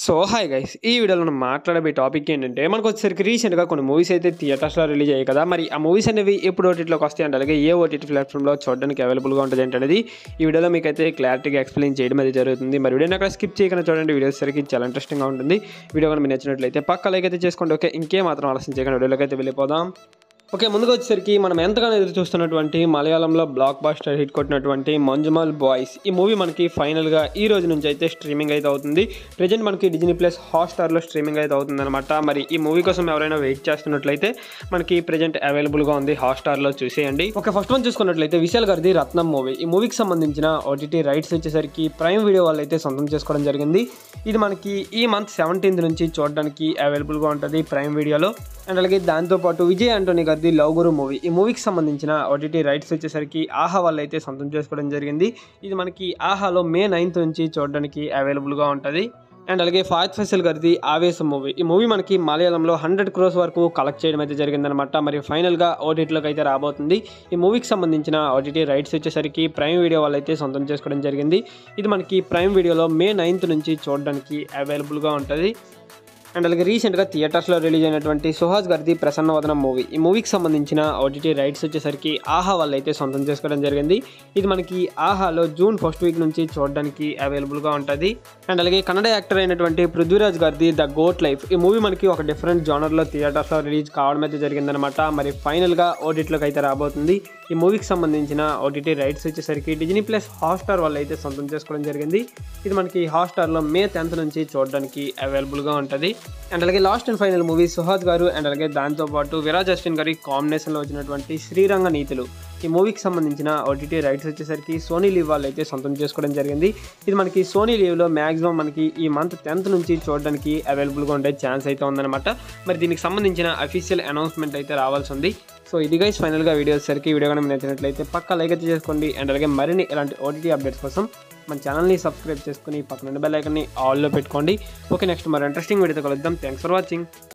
So hi guys, ఈ వీడియోలో మనం మాట్లాడే టాపిక్ ఏంటంటే మనకు వచ్చేసరికి రీసెంట్గా కొన్ని మూవీస్ అయితే థియేటర్స్లో రిలీజ్ అయ్యాయి కదా. మరి ఆ మూవీస్ అనేవి ఎప్పుడు ఓటీటీలోకి వస్తాయి అంటే అలాగే ఏ ఓటీటీ ప్లాట్ఫామ్లో చూడడానికి అవైలబుల్గా ఉంటుంది ఏంటనేది ఈ వీడియోలో మీకు అయితే క్లారిటీగా ఎక్స్ప్లెయిన్ చేయడం అయితే జరుగుతుంది. మరి వీడియోని అక్కడ స్కిప్ చేయకుండా చూడండి, వీడియోస్ సరికి చాలా ఇంట్రెస్టింగ్గా ఉంటుంది. వీడియో కానీ మీకు నచ్చినట్లయితే పక్క లైక్ అయితే చేసుకోండి. ఓకే, ఇంకే మాత్రం ఆలస్యం చేయకుండా వీడియోలోకి అయితే వెళ్ళిపోదాం. ఓకే, ముందుగా వచ్చేసరికి మనం ఎంతగానో ఎదురు చూస్తున్నటువంటి మలయాళంలో బ్లాక్ బాస్టర్ హిట్ కొట్టినటువంటి మంజుమల్ బాయ్స్ ఈ మూవీ మనకి ఫైనల్గా ఈ రోజు నుంచి అయితే స్ట్రీమింగ్ అయితే అవుతుంది. ప్రజెంట్ మనకి డిజ్నీ ప్లస్ హాట్స్టార్లో స్ట్రీమింగ్ అయితే అవుతుంది అనమాట. మరి ఈ మూవీ కోసం ఎవరైనా వెయిట్ చేస్తున్నట్లయితే మనకి ప్రజెంట్ అవైలబుల్గా ఉంది, హాట్స్టార్లో చూసేయండి. ఓకే, ఫస్ట్ వన్ చూసుకున్నట్లయితే విశాల్ గారిది రత్నం మూవీ. ఈ మూవీకి సంబంధించిన ఓటీటీ రైట్స్ వచ్చేసరికి ప్రైమ్ వీడియో వాళ్ళు అయితే సొంతం చేసుకోవడం జరిగింది. ఇది మనకి ఈ మంత్ 17th నుంచి చూడడానికి అవైలబుల్గా ఉంటుంది ప్రైమ్ వీడియోలో. అండ్ అలాగే దాంతోపాటు విజయ్ ఆంటోనీ గారిది లవ్ గురు మూవీ. ఈ మూవీకి సంబంధించిన ఓటీటీ రైట్స్ వచ్చేసరికి ఆహా వాళ్ళు అయితే సొంతం చేసుకోవడం జరిగింది. ఇది మనకి ఆహాలో May 9th నుంచి చూడడానికి అవైలబుల్గా ఉంటుంది. అండ్ అలాగే ఫాయత్ ఫైసల్ గారిది ఆవేశం మూవీ. ఈ మూవీ మనకి మలయాళంలో 100 crores వరకు కలెక్ట్ చేయడం అయితే జరిగిందనమాట. మరి ఫైనల్గా ఓటీటీలోకి అయితే రాబోతుంది. ఈ మూవీకి సంబంధించిన ఓటీటీ రైట్స్ వచ్చేసరికి ప్రైమ్ వీడియో వాళ్ళు అయితే సొంతం చేసుకోవడం జరిగింది. ఇది మనకి ప్రైమ్ వీడియోలో May 9th నుంచి చూడడానికి అవైలబుల్గా ఉంటుంది. అండ్ అలాగే రీసెంట్గా థియేటర్స్లో రిలీజ్ అయినటువంటి సుహాస్ గారిది ప్రసన్నవదనం మూవీ. ఈ మూవీకి సంబంధించిన ఓటీటీ రైట్స్ వచ్చేసరికి ఆహా వాళ్ళు అయితే సొంతం చేసుకోవడం జరిగింది. ఇది మనకి ఆహాలో June 1st వీక్ నుంచి చూడడానికి అవైలబుల్గా ఉంటుంది. అండ్ అలాగే కన్నడ యాక్టర్ అయినటువంటి పృథ్వీరాజ్ గారిది ద గోట్ లైఫ్. ఈ మూవీ మనకి ఒక డిఫరెంట్ జానర్లో థియేటర్స్లో రిలీజ్ కావడం అయితే జరిగిందనమాట. మరి ఫైనల్గా ఓటీటీలోకి అయితే రాబోతుంది. ఈ మూవీకి సంబంధించిన ఓటీటీ రైట్స్ వచ్చేసరికి డిజ్నీ ప్లస్ హాట్స్టార్ వాళ్ళు అయితే సొంతం చేసుకోవడం జరిగింది. ఇది మనకి హాట్స్టార్లో May 10th నుంచి చూడడానికి అవైలబుల్గా ఉంటుంది. అండ్ అలాగే last and final movie Suhas గారు అండ్ అలాగే దాంతోపాటు విరాజ్ అశ్విన్ గారి కాంబినేషన్లో వచ్చినటువంటి శ్రీరంగ నీతులు. ఈ మూవీకి సంబంధించిన ఓటీటీ రైట్స్ వచ్చేసరికి సోనీ లీవ్ వాళ్ళు అయితే సొంతం చేసుకోవడం జరిగింది. ఇది మనకి సోనీ లీవ్లో మ్యాక్సిమం మనకి ఈ మంత్ 10th నుంచి చూడడానికి అవైలబుల్గా ఉండే ఛాన్స్ అయితే ఉందన్నమాట. మరి దీనికి సంబంధించిన అఫీషియల్ అనౌన్స్మెంట్ అయితే రావాల్సి ఉంది. సో ఇది గైస్ ఫైనల్గా వీడియో వచ్చేసరికి వీడియో కానీ నచ్చినట్లయితే పక్కా లైక్ అయితే చేసుకోండి. అండ్ అలాగే మరిన్ని ఇలాంటి ఓటీటీ అప్డేట్స్ కోసం మన ఛానల్ని సబ్స్క్రైబ్ చేసుకుని పక్కన బెల్ ఐకాన్ని ఆల్లో పెట్టుకోండి. ఓకే, నెక్స్ట్ మరి ఇంట్రెస్టింగ్ వీడియోతో కలుద్దాం. Thanks for watching.